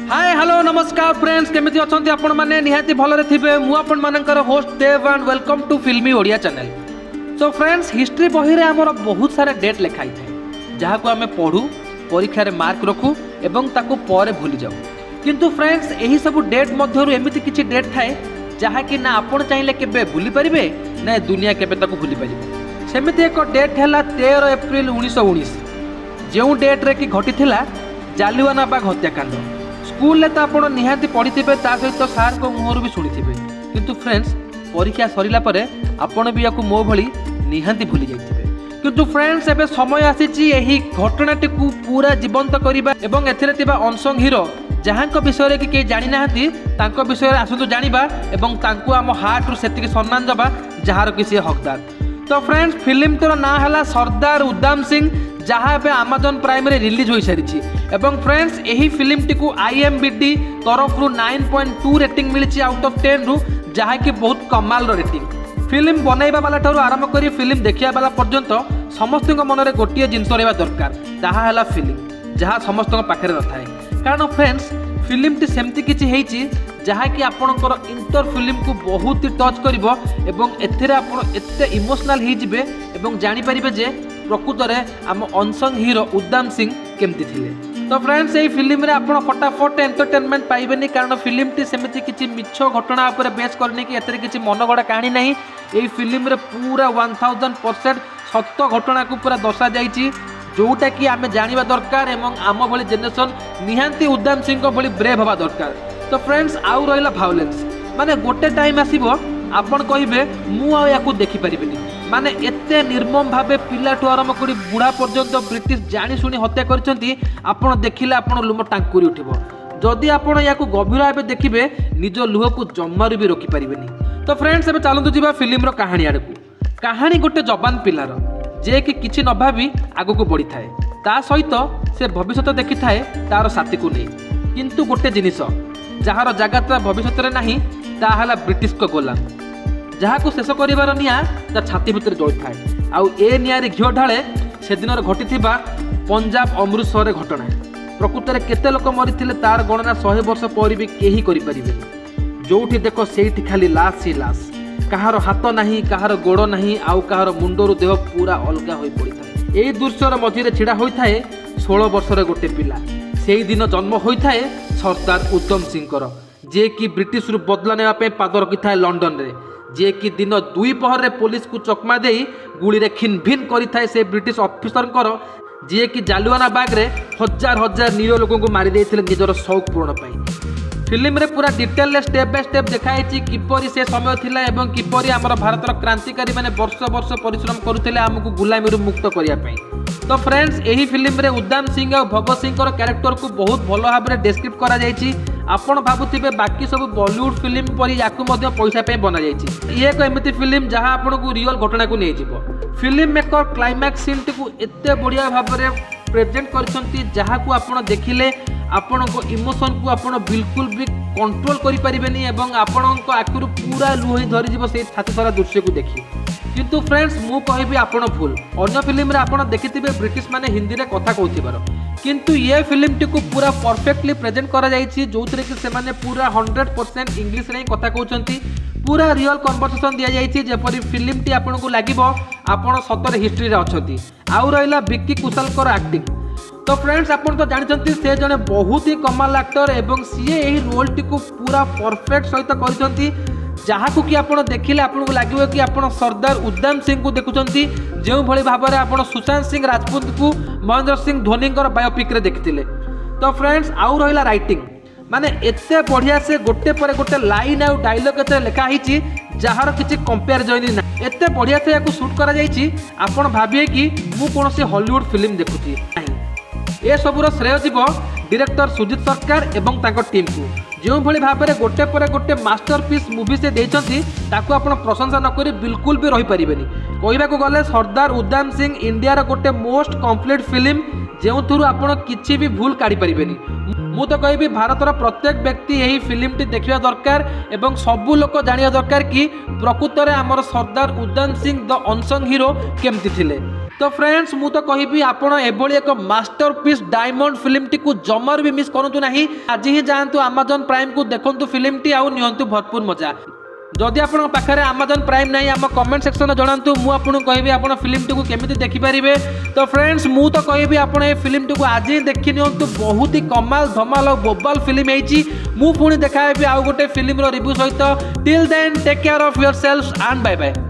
Hi hello नमस्कार friends केमिति अछंती आपण माने निहाती भलरे थिबे मु आपण मानकर host Dev and welcome to Filmi Odia channel. So friends history बही रे हमर बहुत सारे डेट लिखाई थाए जहा को हमें पढू परीक्षा रे मार्क रखू एवं ताको परे भूली जाऊ। किंतु फ्रेंड्स एही सब डेट मध्यरु एमिति किछि डेट थाए जहा कि ना आपण चाहिले केबे भूली परिबे ना दुनिया केबे ताको भूली परिबे। सेमिति एक डेट हैला 13 अप्रैल 1919 जेउ डेट रे कि घटिथिला जालियाना बाग हत्याकांड। स्कूल तो आप निहाती पढ़ी सहित सार को मुहर भी शुणी थे किंतु फ्रेंड्स परीक्षा सरिला परे आपण भी या मो भली निहाती भूली जाइथिबे। किंतु फ्रेंड्स एबे समय आसीची एही घटनाटी को पूरा जीवंत करिबा एवं एथिरे तिबा अनसंग हीरो जहांक विषय कि के जानि नाहंती तांको विषय आसंतु जानिबा एवं तांको आम हार्ट रु सेतिकी सम्मान दबा जहार कि से हकदार। तो फ्रेंड्स फिल्म तोर ना हला सरदार उधम सिंह जहाँ पे अमेजन प्राइम रे रिलीज हो सारी एवं फ्रेंड्स यही फिल्म टी को IMDb तरफ 9.2 रेटिंग मिली आउट ऑफ 10 रु जहाँ कि बहुत कमाल रेटिंग। फिल्म बनैबा वाला ठारू आरंभ करी फिल्म देखिया वाला पर्यंत समस्त मन में गोटे जिनस रहा दरकार ताहा है फिल्म जहाँ समस्त पाखे न थाए। कारण फ्रेंड्स फिल्म टी सेमती किछि हेछि जहाँ कि आपणकर इंटर फिल्म को बहुत ही टच करिवो एवं एथिरे आपण एते इमोशनल हो जिवे एवं जानि परिबे जे प्रकृत में आम अनसंग हीरो उधम सिंह केमती थिले। तो फ्रेंड्स यही फिल्म रे आपण फटाफट एंटरटेनमेंट पाइबेनी कारण फिल्म टी सेमिति किछि मिछ घटना ऊपर बेस करने की एतरे किछि मनगड़ा कहानी नहीं। यही फिल्म रे पूरा 1000% सत्य घटना को पूरा दर्शा जाइछि जोटा कि आमे जानिबा दरकार एवं आम भली जनरेशन निहांती उधम सिंह को भली ब्रेव हवा दरकार। तो फ्रेंड्स आउ रहिला भायोलेंस माने गोटे टाइम आसीबो आपण कहिबे मु आ याकू देखि परिबेनी माने एते निर्मम भावे पिलाठू आरंभ करी बुढ़ा पर्यंत ब्रिटिश जानी शुणी हत्या करछंती आपण देखिले आपण लुम टांकुरी उठिबो। जदि आपण याकू गभीर भावे देखिबे निज लुह को जम्मारू भी रोकी परिबेनी। तो फ्रेंड्स एबे चालंतु जिबा फिल्म रो कहानी आडकू। कहानी गोटे जवान पिलार जे कि किछि न भाबी आगु को बढ़ी थाए ता सहित से भविष्य देखि थाए तार साथी को नहीं किंतु गोटे जिनिस जहार जगह भविष्य रे नाही ता हला ब्रिटिश को गोलाम जहाँ को शेष कर निआ ता छाती भितर जल थाए आउ ए निआरे घिओ ढाले से दिन घटी पंजाब अमृतसर घटना। प्रकृत में केते लोक मरी तार गणना 100 वर्ष पर भी कहीं करें जोठी देख से खाली लाश ही लाश कहार हाथ नहीं कहार गोड़ नहीं आउ कहार मुंडर देह पूरा अलग हो पड़ी था। यही दृश्यर मझे छिड़ा होता है 16 वर्षर गोटे पिला से दिन जन्म होता है सरदार उधम सिंह जे कि ब्रिटिश रु बदला ने पाद रखी था लंडन रे जे कि दिन 2 पहर रे पुलिस को चकमा दे गुली रे खिन भिन करी थाए से ब्रिटिश ऑफिसर जे कि जालियाना बाग रे हजार हजार निरीह लोगों को मारी देथिले निजर शौक पूर्ण पाई। फिल्म रे पूरा डिटेल स्टेप बाय स्टेप देखाई किपरि से समय थिला एवं किपरि हमर भारतर क्रांतिकारी माने वर्ष वर्ष परिश्रम करुथिले हमकु गुलामी रु मुक्त करिया पई। तो फ्रेंड्स यही फिल्म रे उधम सिंह और भगत सिंह कैरेक्टर को बहुत भल भाव में डिस्क्रिप्ट करा जायछि। आपण भाबुथिबे बाकी सब बॉलीवुड फिल्म परी याकु मध्य पैसा पे बना जायछि। ये एक एमिति फिल्म जहां आपन को रियल घटना को नै जिवो। फिल्म मेकर क्लाइमैक्स सीन को एते बढ़िया भाव में प्रेजेंट करछंती जहां को आपण देखिले आपण को इमोशन को आपण बिल्कुल भी कंट्रोल करि परिबेनी एवं आपण को आखिर पूरा लुही धरि जिवो से छाती सारा दृश्य को देखि। किंतु फ्रेंड्स मु कहबी आपण भूल अन्य फिल्म रे आपण देखिथिबे ब्रिटिश माने हिंदी रे कथा कहथिबार किंतु ये फिल्म टी को पूरा परफेक्टली प्रेजेंट करा जायछि जोथरे कि से माने पूरा 100% इंग्लिश रे कथा कहउछंती पूरा रियल कन्वर्सेशन दिया जायछि जेपरि फिल्म टी आपण को लागिबो आपण सतर हिस्ट्री रे अछंती। आउ रहिला विक्की कुशलकर एक्टिंग। तो फ्रेंड्स आपण तो जानिछंती से जने बहुत ही कमाल एक्टर एवं सीए एही रोल टी को पूरा परफेक्ट सहित करिसंती जहाँ को कि आपण देखिले आपको लगे कि आप सरदार उधम सिंह को देखुंती जो भली भाव में आप सुशांत सिंह राजपूत को महेंद्र सिंह धोनी बायोपिक रे देखिथिले। तो फ्रेंड्स आउ रहिला राइटिंग माने एते बढ़िया से गोटे पर गोटे लाइन आउ डायलॉग एते लिखा हिची जहार किछि कंपेरिजन ना एते बढ़िया से याकू शूट करा जायछि आपण भाबिए कि मु कोनोसी हॉलीवुड फिल्म देखुथि नहीं। ए सबुर श्रेय जीव डायरेक्टर सुजीत सरकार एवं तांको टीम को जो भली भाव में गोटे पर गोटे मास्टरपीस मूवी से देइछंती ताकू आपण प्रशंसा न करी बिल्कुल भी रही परिबेनी। कहबा को गले सरदार उधम सिंह इंडिया रो गोटे मोस्ट कंप्लीट फिल्म जो थ्रू आपण किछि भी भूल काढ़ी परिबेनी। मु तो कहबी भारतर प्रत्येक व्यक्ति यही फिल्म टी देखिबा दरकार एवं सबु लोक जानिया दरकार कि प्रकृत में आमर Sardar Udham Singh the unsung hero केमती थिले। तो फ्रेंड्स मु तो कहिबी आपण एभली एक मास्टरपीस डायमंड फिल्म टी को जमार भी मिस करंतु नाही। आज ही जांतु Amazon प्राइम को देखंतु फिल्म टी आउ नियंतु भरपूर मजा। जदि आपन पाखरे Amazon प्राइम नाही आम कमेंट सेक्शन में जणांतु मु आपन कहिबी आपन फिल्म टी को केमिति देखि परिबे। तो फ्रेंड्स मु तो कहिबी आपन ए फिल्म टी को आज ही देखि नियंतु बहुत ही कमाल धमाल और बोबाल फिल्म हेची। मु पुणी देखाबी आउ गोटे फिल्म रो रिव्यू सहित। Till then take care of yourselves and bye bye.